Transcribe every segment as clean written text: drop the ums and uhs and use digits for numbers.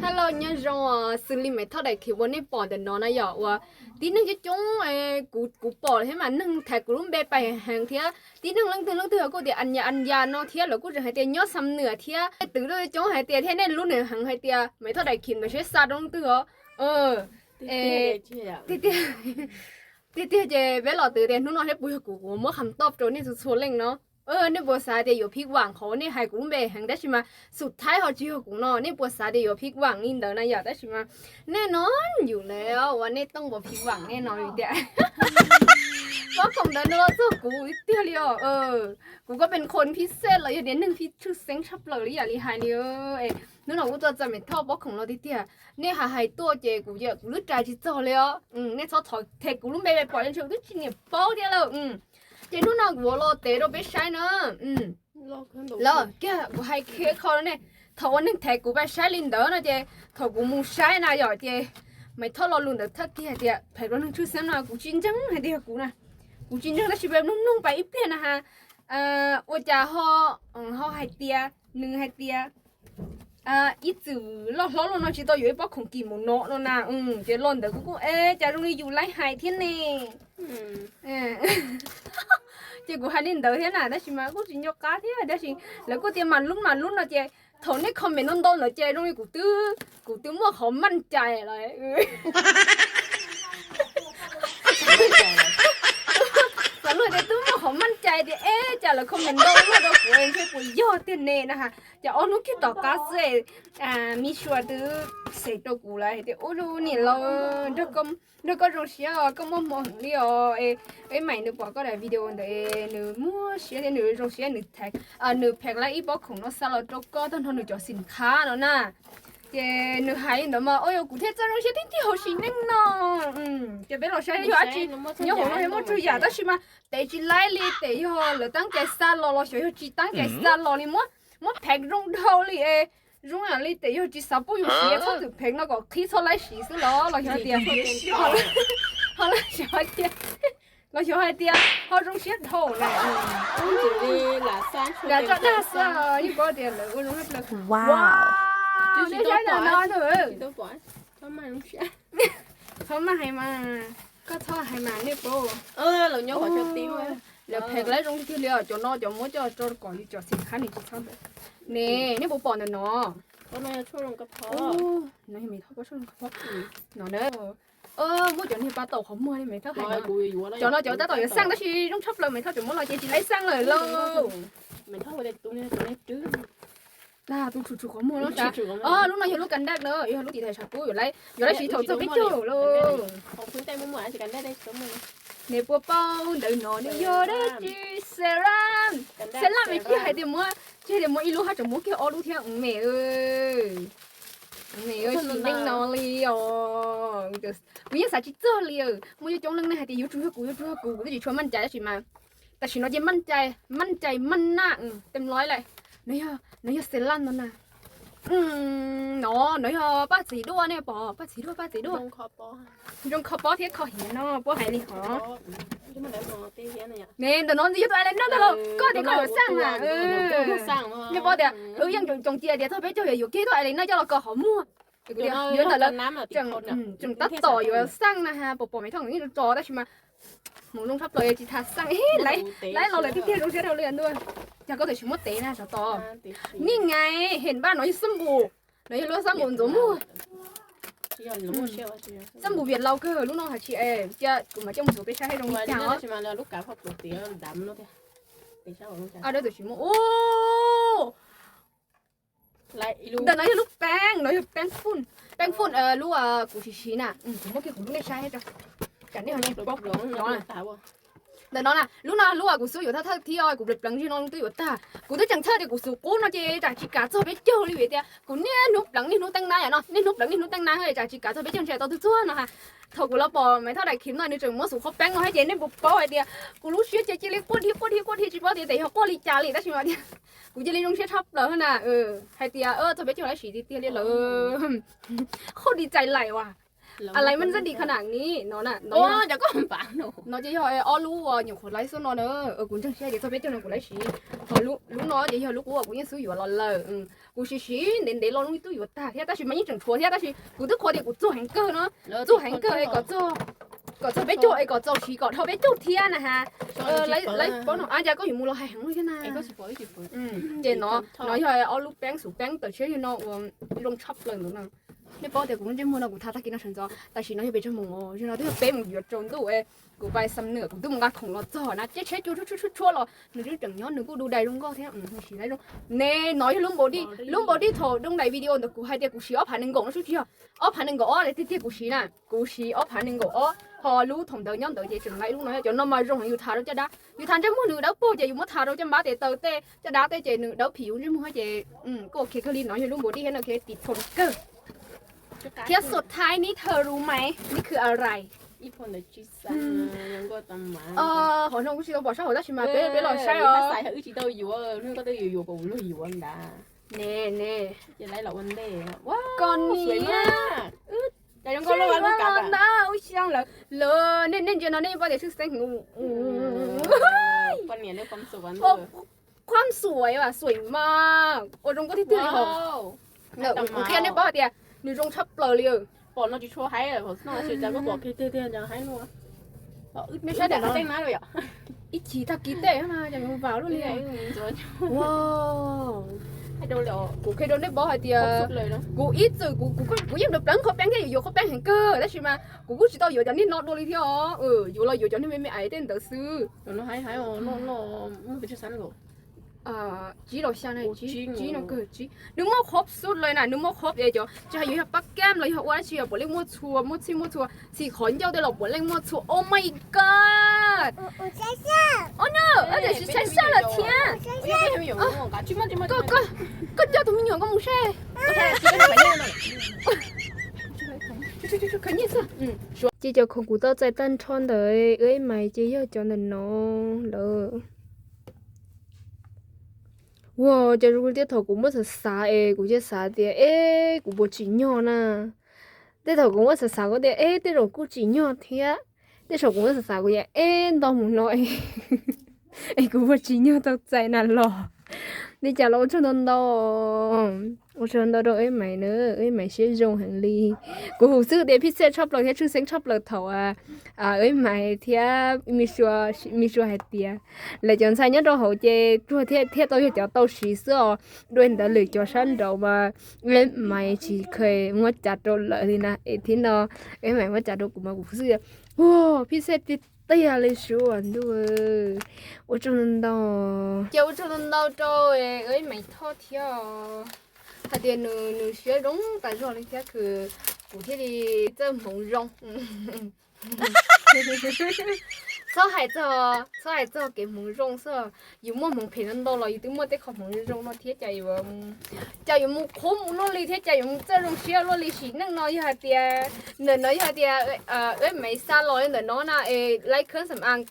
Hello nhá rồi xử lý mấy thao đại khi bọn này bỏ đến nó này giờ và tíนึงจะจ้องกูปอให้มันนึงแท็กกูรุ่มเบไปแหงเทียtíนึงลังเถื่อกูเดี๋ยวอันยาเนาะเทียแล้วกูจะให้เตียยอดซ้ำเหนือเทียตื่นด้วยจ้องให้เตียเทียเนี่ยรุ่นเนี่ยหังให้เตียไม่เท่าใดขินไม่ใช่ซาดงเถื่อเตียเวลาตื่นเตียนู่นนอนให้ปุยกูมั่วคำตอบโจนี่สุดๆเล่งเนาะเนี่ยบัวสาเดียวพริกหวานเขาเนี่ยให้กูเบหังได้ใช่ไหมสุดท้ายเขาจีบกูเนาะเนี่ยบัวสาเดียวพริกหวานนี่เดินนะอยากได้ใช่ไหมแน่นอนอยู่แล้ววันนี้ต้องบัวพริกหวานแน่นอนอยู่เดียวว่าของเดินเนาะสู้กูเตี้ยเลยกูก็เป็นคนพิเศษเลยอย่างนี้หนึ่งพี่ชื่อเซ็งชับเลยอย่างนี้หายเลยนู่นเรากูจะไม่ทอดว่าของเราเตี้ยเนี่ยหายตัวเจกูเยอะกูรู้ใจจีจ่อเลยเนี่ยชอบถอยเทกูรู้เบย์ปล่อยจนเชื่อที่จีเนี่ยเป้าเดียวเลยเจนู่นน่ะวัวโลเตโรเบชใช่เนอะแล้วแกกูให้เคเขาเนี่ยถ้าวันนึงแทกูไปใช้ลินเดอร์นะเจถ้ากูมูใช้นะหยอดเจไม่ทอดเราลุนเดอร์ทักเดียเดียแพ้วันนึงชื่อเสียงนะกูจริงจังให้เดียกูนะกูจริงจังแล้วชีวิตนุ่งไปอีกเพี้ยนะฮะว่าจะห่อให้เดียหนึ่งให้เดียอีจือเราลงchỉ tôiอยู่bao không kìm một nọ đâu nè chỉ lon được cũng chả lúc nàyอยู่ไล่หายthiên nè chỉ của hai linh đời thế nào đó chỉ mà cũng chỉ nhóc cá thế đó chỉ là có tiền mà lúc nó chơi thầu này không mình non là chơi lúc này của tư mua khôngมั่นใจเลยสำหรับเด็กตุ้มของมั่นใจดิจะเราคอมเมนต์ด้วยว่าเราควรใช้ปุ๋ยยอดเต็มเน่นะคะจะเอานุคิดต่อการเสมีชัวร์ดื้อเสร็จตัวกูเลยเดี๋ยวดูนี่เราเดี๋ยวก็รู้เสียก็มั่วมั่วเดียวใหม่หนูบอกก็ได้วิดีโอเดี๋ยวหนูมั่วเสียเดี๋ยวหนูรู้เสียหนูแท็กหนูแพ็คแล้วอีบอกของเราสลัดตัวก็ต้องทำหนูจอสินค้าแล้วนะหนูหายเดี๋ยวมาโอ้ยกูเทจะรู้เสียที่หัวชิ้นนึงเนาะจะเป็นเราใช้ยอดจีเนี่ยหัวเราเห็นว่าจุยาแต่ใช่ไหมแต่จีไล่เลยแต่ยอดเราตั้งใจสลัดเราใช้จีตั้งใจสลัดเลยมั่วแพ็คลงเท่าเลยรู้อย่างนี้แต่ยอดจีสับปุ๊บอยู่เสียเขาถือแพ็คแล้วก็ขี้โซ่ไล่สีสิแล้วเราใช้เดียว好了小弟我小孩弟好中些头嘞两张大色一包点了我容易不了哇你想想哪头都管他买东西เขามาให้มาก็ทอดให้มาเนี่ยโป老娘好像丢แล้วแพ็คแล้วตรงที่เหลือจนนอจะมั่วจะจอดก่อนจะสินค้านี่จะทำแบบนี่โปปอนเนาะ我那要出笼个泡นี่ไม่ทอดก็ช่วยเขาเนาะเด้อmua chuyện thì ba tổ không mua đi mày thắc hay cho nó ta tổ sang đó chi trong shop rồi mày thắc chuyện muốn lo chỉ lấy sang rồi luôn mình thắc về tụi này chứ là tụi chủ có mua nó chả lúc này lúc cần đắt nữa lúc thì thầy sạc cũ rồi lấy chỉ thầu cho biết chủ luôn không phương tây muốn mua chỉ cần đắt đây số mình nè bố bao đợi nó đi vô đấy chị serum mày chỉ hay đi mua ít lúc hát cho mua cái ô lúc theo mẹ ơi chị đang nói liều bây giờ sao chị chơi liều bây giờ trong lưng này hay thì yêu chúa của cái gì chúaมั่นใจđó chị màแต่ฉันว่าจะมั่นใจมั่นหน้าเต็มร้อยเลยนี่เซรั่มนั่นน่ะเนาะนี่ป้าสีด้วเนี่ยป้าสีด้วจงคอปอที่คอเห็นเนาะป้าหายนี่หรอเนี่ยแต่น้องจะตัวอะไรนั่นตลอดก็เดี๋ยวก็สร้างอ่ะเนี่ยป้าเดี๋ยวยังจงเจียเดี๋ยวถ้าไปเจออยู่กี่ตัวอะไรนั่นจะเราก็หอมมั่วเดี๋ยวแต่ละจงตัดต่ออยู่สร้างนะฮะปอไม่ท่องนี่จอได้ใช่ไหมหมูลุงทับเลยจีทัดสร้างไล่เราเลยที่เที่ยวรู้เชื่อเราเรียนด้วยจะก็แต่ชิมว่าเตะนะสตอนี่ไงเห็นบ้านหน่อยสมบูหน่อยรู้สมบูจมูกสมบูเวียนเราก็ลูกน้องหาชีจะกูมาจ้องสูบไปใช้ให้ตรงนี้จ้าใช่ไหมแล้วลูกกาพอปลูกเตี๋ยวดำแล้วเดี๋ยวเดี๋ยวชิมว่าโอ้ลูกแต่น้อยลูกแป้งฝุ่นลูกกูชี้น่ะผมว่าพี่ผมไม่ใช้ให้จ้ะจันนี่เขาเนี่ยป๊อกน้องน่ะแต่น้องน่ะลูกกูซื้ออยู่ถ้าที่อ้อยกูเปลี่ยนที่น้องตัวอยู่ตากูได้จังเธอเดี๋ยวกูซื้อกูน่ะเจ๊จากจิกาจะไปเจอเลยเดี๋ยวกูเนี่ยนุ๊กหลังนี่นุ๊กตั้งนานเนาะนี่นุ๊กหลังนี่นุ๊กตั้งนานเลยจากจิกาจะไปเจอเฉยตัวทั่วๆนะคะถกกูแล้วปอไม่เท่าไหร่คิมหน่อยนี่จงมั่วสูเขาแป้งมาให้เจ๊เนี่ยปุ๊บป๊อไอเดียกูรู้เชื่อเจ๊เล็กก้นที่จีบว่าเดี๋ยวก้นลีจาลีได้ใช่ไหมเดียกูจะเลี้ยงเชื่อทับเลยนะให้เดียจะไปเจออะไรสีเดียเลยโคตรดีใจไหลว่ะอะไรมันจะดีขนาดนี้น้องน่ะโอ้เดี๋ยวก็มันปังหนูน้องจะย่อยรู้ว่าอยู่คนไร้ส่วนน้องเนอะกูจังเชื่อเดี๋ยวจะไปเจอหนูกูไร้สีพอรู้น้องเดี๋ยวลูกกูยังซื้ออยู่รอเลย กูชี้đến để lo nuôi tôi ta thế ta chỉ mấy những trường chúa thế ta chỉกูtức khó đểกู做 hành cơ nó做 hành cơ ấy có cho bé chỗ ấy có cho chỉ có thâu bé chỗ thiên nè ha lấy bón nó ai ra có dùng mua lo hay hàng luôn thế nào có chỉ phổi vậy nó nói là ở lúc bén sụp bén từ trước nó lông chắp lần nữa nè nếu bao thì cũng chỉ mua nó cũng thà ta kia nó thành cho ta chỉ nói về cho mồm cho nó thứ bé một việc trốn đủ ấyกูไปซ้ำเหนือกูต้องการของเราจ่อนะเจ๊เช็ดชั่วหรอหนูจังย้อนหนูกูดูได้ลงก็แท้สีได้ลงเน่น้อยลุงบอดี้โถลงในวิดีโอแต่กูให้เด็กกูชี้อ้อผ่านหนึ่งกล่องแล้วชุดเชียวอ้อผ่านหนึ่งกล่องอ้อเลยที่กูชี้น่ะกูชี้อ้อผ่านหนึ่งกล่องอ้อพอรู้ถงเดินย้อนเดินเจ๊จังไรลุงน้อยจนน้องมาลงอยู่ทาเราจะได้อยู่ทานจะมือหนูเด้อโป้เจ๊อยู่มือทาเราจะมาเตะเตะจะด่าเตะเจ๊หนูเด้อผิวจะมือให้เจ๊ก็โอเคเขาลีน้อยลุงบอดี้ให้เราเคติดทนเกอร์เทียสุดท้ายนี้เธอรู้ไหมนี่คืออะไร一盆的橘子用过当嘛好像我记得晚上好像去买别老晒哦晒係好似都要啊呢個都要個都要啊nè giờ lấy lẩu vấn đề wow con sweet mát đây trong con lo ăn cả đó xiang lợ nên cho nó nên bao giờ sức xanh conเนี่ยเรื่องความสวย ความสวยว่ะสวยมากโอ้ตรงก็ที่ตื่นหรอเนอะโอเคเนี่ยป้าเดียหนูตรงชอบเปลือยbọn nó chỉ cho hay rồi, nó chỉ cho có bỏ cái tiền cho hay luôn. Mấy cái nó tên má rồi ạ. Ít chỉ ta ký tệ mà chẳng không vào luôn liền. Wow. Hay đâu là cụ khi đó nó bỏ hai tia. Cụ ít rồi cụ em được bán khó bán cái nhiều khó bán hàng cơ, đó mà cụ chỉ tao nhiều cho nên nó đôi đi theo. Nhiều là nhiều cho nên mấy ấy tên tự sư. Nó hay nó bị chết sẵn rồi. Chỉ đầu sang này chỉ nó cứ chỉ nếu mà khóc suốtเลยนะnếu mà khóc vậy cho hayอยู่ปักแก้มเลยอยู่ว่าชีบ่เล่นมั่วชัวสิขอนเจ้าได้หรอกบ่เล่นมั่วชัว Oh my god 我摘下 Oh no 而且是摘下了天个叫怎么有个母晒肯定是这就考古到在单川的诶买这要叫的喏了哇，这如果这头公我是啥诶，估计啥的诶，估不起鸟呢。这头公我是啥个的诶，这种估计鸟天，这头公我是啥个呀？诶，当唔耐，诶，估不起鸟都在那咯。你假如真的我真的ấy mày nữa ấy mày sẽ dùng hành lý của hồ sơ để pizza shop rồi thế chứ sáng shop rồi thầu ấy mày thì mi xua hay tiệt lại chọn sai nhất rồi hậu chế chua thế tôi cho tao xí sữa đôi đã lựa cho sẵn rồi mà ấy mày chỉ khơi mua chặt rồi lợi thì nè thì nó ấy mày mua chặt rồi của mà hồ sơ wow pizza thì đây là lịch sử anh đuôi我真的就真的做ấy mày thao theo他的女学中但是那些去古天的这梦中小孩子给梦中说有么梦陪人到了有的么得考梦中了贴加油么可梦了里贴加油这种学了里是能拿一下的能拿一下的没啥了能拿那来看什么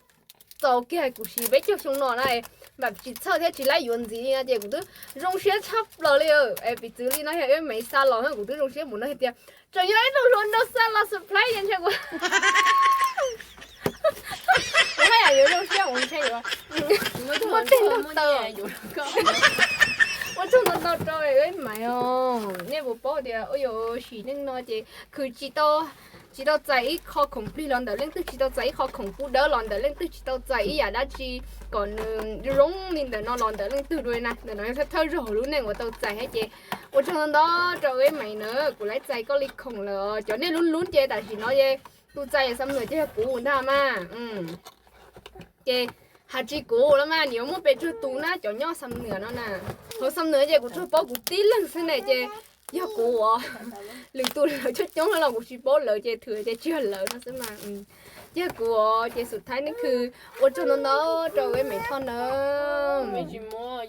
做cái hay của chị bé chưa xong nó này mà chỉ sau thế chỉ lấy yuan gì nha chị cũng tức rong xe chắp lò liền em bị xử lý nó hay mấy xa lò hay cũng tức rong xe muốn nó hết tiền trời ơi nó xa lò supply nhân cho quá hay là rong xe muốn chơi quá nó tên nó tờ我真的到这ấy mày ơi nè bộ bao thì ôi yo chỉ nên nói chị cứ chỉ到在考恐怖了的，另只到在考恐怖的了的，另只到在呀那只còn rong nên的nó lo的另từ đuôi này de nó sẽ thâu rồi luôn này 我到在hết chị 我真的rồi mày nữa กู来在个里恐了 cho nên luôn chị tại vì nó vậy กู在什么这古他嘛chị hạt chỉ cũ lắm mà nếu muốn bé chú tú na cho nhau xăm nửa nó nè thôi xăm nửa chị cũng cho bó cũng tí lần thế này chị giờ cũ à lần tu lợi chút chống là cũng chỉ bó lợi chị thừa chị chưa lợi nó sẽ mà giờ cũ chịสุดท้ายนี่คือว่าจนnó rồi mấy thon nữa mấy chỉ mua